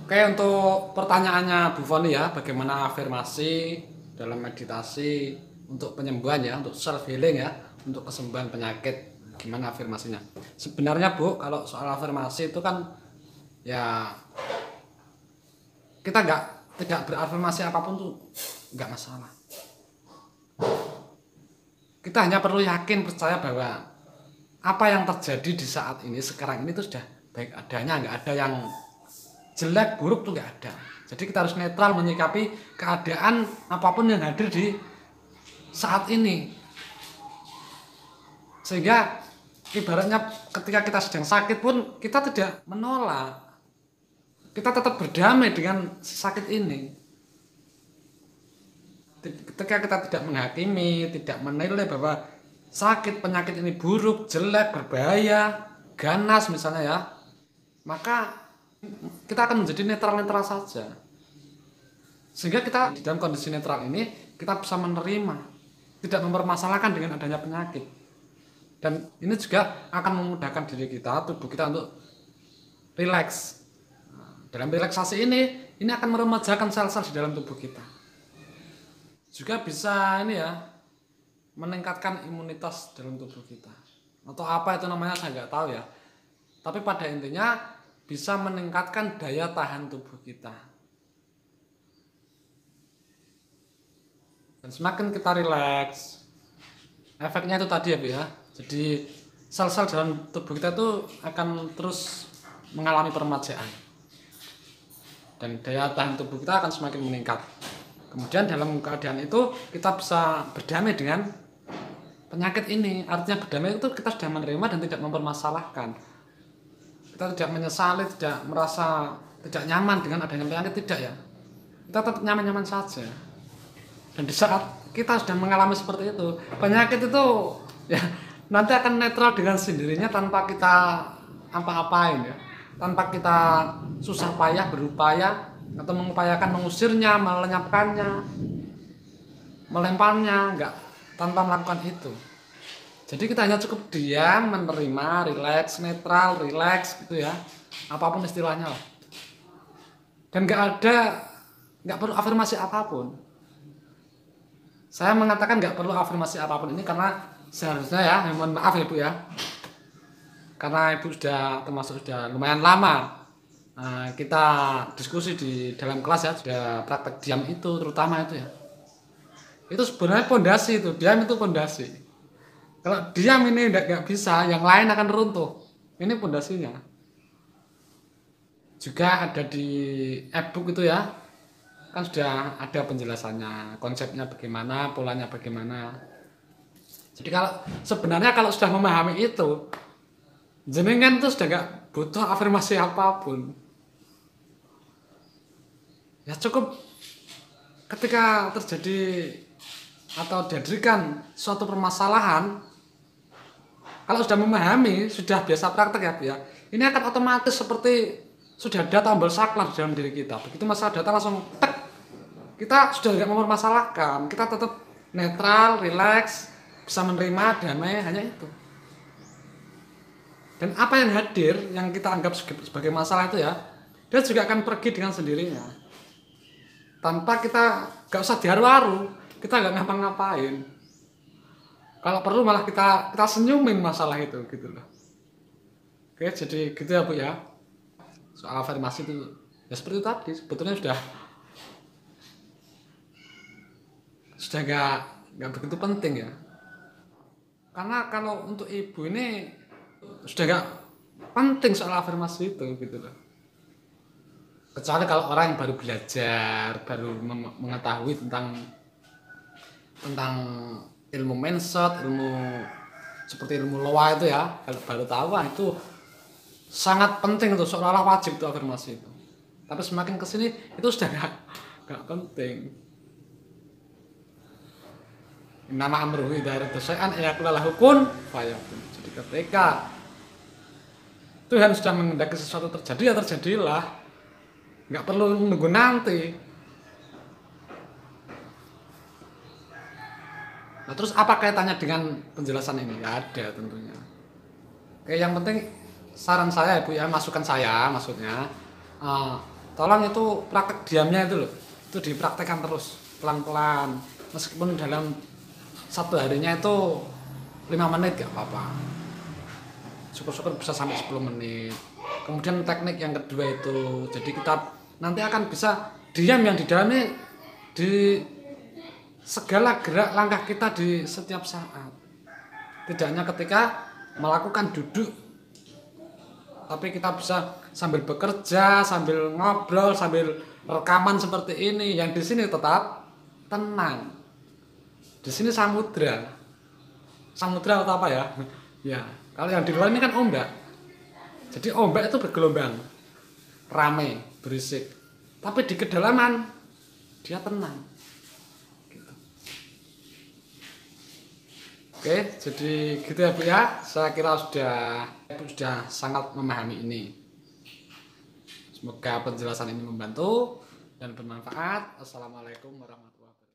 Oke, untuk pertanyaannya Bu Foni ya, bagaimana afirmasi dalam meditasi untuk penyembuhan ya, untuk self healing ya, untuk kesembuhan penyakit, gimana afirmasinya? Sebenarnya Bu, kalau soal afirmasi itu kan ya kita tidak berafirmasi apapun tuh nggak masalah. Kita hanya perlu yakin percaya bahwa apa yang terjadi di saat ini sekarang ini tuh sudah baik adanya, nggak ada yang jelek buruk tuh nggak ada. Jadi kita harus netral menyikapi keadaan apapun yang hadir di saat ini, sehingga ibaratnya ketika kita sedang sakit pun kita tidak menolak, kita tetap berdamai dengan sakit ini. Ketika kita tidak menghakimi, tidak menilai bahwa sakit penyakit ini buruk, jelek, berbahaya, ganas misalnya ya, maka kita akan menjadi netral-netral saja. Sehingga kita di dalam kondisi netral ini kita bisa menerima, tidak mempermasalahkan dengan adanya penyakit. Dan ini juga akan memudahkan diri kita, tubuh kita untuk rileks. Dalam relaksasi ini akan meremajakan sel-sel di dalam tubuh kita. Juga bisa ini ya, meningkatkan imunitas dalam tubuh kita. Atau apa itu namanya saya nggak tahu ya. Tapi pada intinya bisa meningkatkan daya tahan tubuh kita. Dan semakin kita rileks, efeknya itu tadi ya Bu ya. Jadi sel-sel dalam tubuh kita itu akan terus mengalami peremajaan. Dan daya tahan tubuh kita akan semakin meningkat. Kemudian dalam keadaan itu kita bisa berdamai dengan penyakit ini. Artinya berdamai itu kita sudah menerima dan tidak mempermasalahkan. Kita tidak menyesali, tidak merasa tidak nyaman dengan adanya penyakit, tidak ya. Kita tetap nyaman-nyaman saja. Dan di saat kita sudah mengalami seperti itu, penyakit itu ya nanti akan netral dengan sendirinya tanpa kita apa-apain ya. Tanpa kita susah payah berupaya atau mengupayakan mengusirnya, melenyapkannya, melemparnya, enggak, tanpa melakukan itu. Jadi kita hanya cukup diam, menerima, rileks, netral, rileks gitu ya. Apapun istilahnya lah. Dan nggak perlu afirmasi apapun. Saya mengatakan nggak perlu afirmasi apapun ini karena seharusnya ya, mohon maaf ya Bu ya. Karena Ibu sudah lumayan lama kita diskusi di dalam kelas ya, sudah praktek diam itu terutama itu ya. Itu sebenarnya pondasi itu, diam itu pondasi. Kalau diam ini nggak bisa, yang lain akan runtuh. Ini pondasinya. Juga ada di e-book itu ya, kan sudah ada penjelasannya, konsepnya bagaimana, polanya bagaimana. Jadi sebenarnya kalau sudah memahami itu, jenengan itu sudah nggak butuh afirmasi apapun. Ya cukup ketika terjadi atau dihadirkan suatu permasalahan, kalau sudah memahami, sudah biasa praktek ya Bu ya, ini akan otomatis seperti sudah ada tombol saklar dalam diri kita. Begitu masalah datang langsung tek, kita sudah tidak mempermasalahkan, kita tetap netral, rileks, bisa menerima, damai, hanya itu. Dan apa yang hadir, yang kita anggap sebagai masalah itu ya, dia juga akan pergi dengan sendirinya. Tanpa kita gak usah diharu-haru, kita gak ngapa-ngapain. Kalau perlu malah kita senyumin masalah itu gitu loh. Oke, jadi gitu ya Bu ya. Soal afirmasi itu ya seperti tadi, sebetulnya sudah gak begitu penting ya. Karena kalau untuk Ibu ini sudah gak penting soal afirmasi itu gitu loh. Kecuali kalau orang yang baru belajar, baru mengetahui tentang ilmu mindset, seperti ilmu loa itu ya, kalau baru tahu itu sangat penting itu, seolah-olah wajib itu afirmasi itu. Tapi semakin kesini itu sudah gak penting. Nama amruhu idza arada syai'an ayaqula lahu kun fayakun. Jadi ketika Tuhan sudah menghendaki sesuatu terjadi, ya terjadilah. Nggak perlu menunggu nanti. Nah terus apa kaitannya dengan penjelasan ini? Ya ada tentunya. Oke, yang penting saran saya Bu ya, masukan saya maksudnya tolong itu praktek diamnya itu loh, itu dipraktekkan terus pelan-pelan, meskipun dalam satu harinya itu 5 menit gak apa-apa, syukur-syukur bisa sampai 10 menit. Kemudian teknik yang kedua itu, jadi kita nanti akan bisa diam yang di dalamnya di segala gerak langkah kita di setiap saat, tidak hanya ketika melakukan duduk, tapi kita bisa sambil bekerja, sambil ngobrol, sambil rekaman seperti ini. Yang di sini tetap tenang. Di sini samudra atau apa ya? Ya, kalau yang di luar ini kan ombak. Jadi ombak itu bergelombang, ramai, berisik. Tapi di kedalaman dia tenang. Gitu. Oke, jadi gitu ya Bu ya. Saya kira sudah sangat memahami ini. Semoga penjelasan ini membantu dan bermanfaat. Assalamualaikum warahmatullahi wabarakatuh.